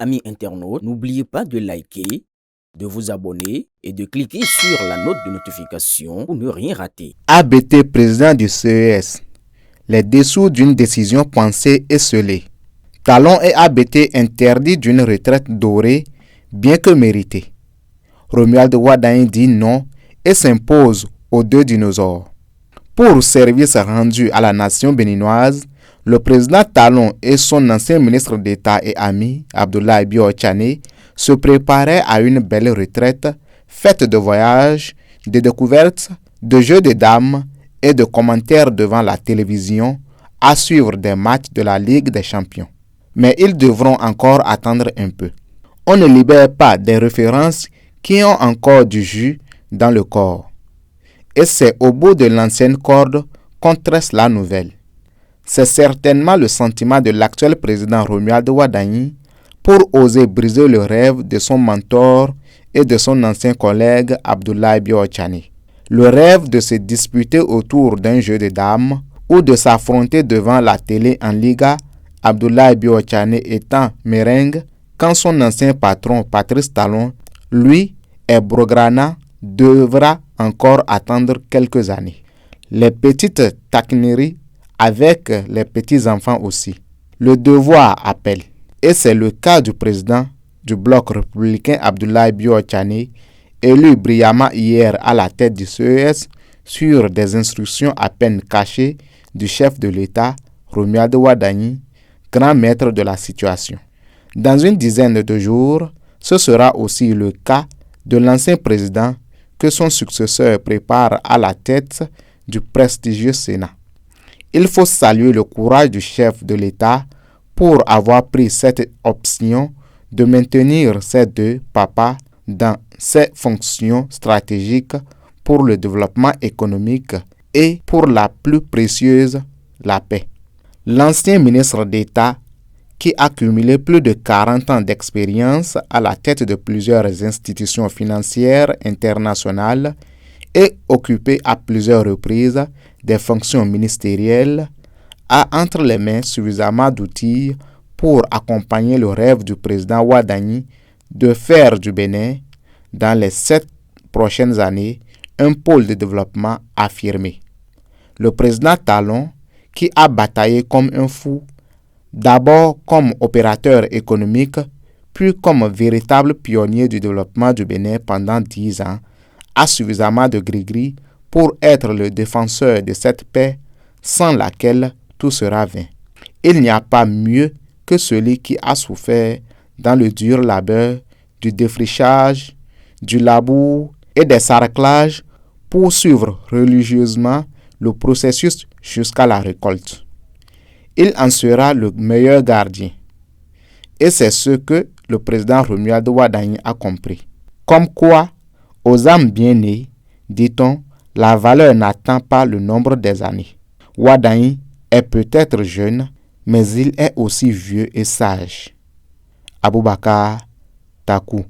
Amis internautes, n'oubliez pas de liker, de vous abonner et de cliquer sur la note de notification pour ne rien rater. ABT, président du CES. Les dessous d'une décision pensée et scellée. Talon et ABT interdit d'une retraite dorée, bien que méritée. Romuald Wadain dit non et s'impose aux deux dinosaures. Pour service rendu à la nation béninoise, le président Talon et son ancien ministre d'État et ami, Abdoulaye Bio-Tchane, se préparaient à une belle retraite, faite de voyages, de découvertes, de jeux de dames et de commentaires devant la télévision, à suivre des matchs de la Ligue des Champions. Mais ils devront encore attendre un peu. On ne libère pas des références qui ont encore du jus dans le corps. Et c'est au bout de l'ancienne corde qu'on tresse la nouvelle. C'est certainement le sentiment de l'actuel président Romuald Wadain pour oser briser le rêve de son mentor et de son ancien collègue Abdoulaye Bio-Tchane. Le rêve de se disputer autour d'un jeu de dames ou de s'affronter devant la télé en Liga, Abdoulaye Bio-Tchane étant merengue, quand son ancien patron Patrice Talon, lui, est Brograna, devra encore attendre quelques années. Les petites taquineries avec les petits-enfants aussi. Le devoir appelle. Et c'est le cas du président du bloc républicain Abdoulaye Bio-Tchane, élu brillamment hier à la tête du CES sur des instructions à peine cachées du chef de l'État, Romuald Wadain, grand maître de la situation. Dans une dizaine de jours, ce sera aussi le cas de l'ancien président que son successeur prépare à la tête du prestigieux Sénat. Il faut saluer le courage du chef de l'État pour avoir pris cette option de maintenir ces deux papas dans ses fonctions stratégiques pour le développement économique et pour la plus précieuse, la paix. L'ancien ministre d'État, qui a cumulé plus de 40 ans d'expérience à la tête de plusieurs institutions financières internationales et occupé à plusieurs reprises des fonctions ministérielles, a entre les mains suffisamment d'outils pour accompagner le rêve du président Wadain de faire du Bénin, dans les 7 prochaines années, un pôle de développement affirmé. Le président Talon, qui a bataillé comme un fou, d'abord comme opérateur économique, puis comme véritable pionnier du développement du Bénin pendant 10 ans, a suffisamment de gris-gris pour être le défenseur de cette paix sans laquelle tout sera vain. Il n'y a pas mieux que celui qui a souffert dans le dur labeur du défrichage, du labour et des sarclages pour suivre religieusement le processus jusqu'à la récolte. Il en sera le meilleur gardien. Et c'est ce que le président Romuald Wadain a compris. Comme quoi, aux âmes bien nées, dit-on, la valeur n'attend pas le nombre des années. Wadain est peut-être jeune, mais il est aussi vieux et sage. Aboubakar Takou.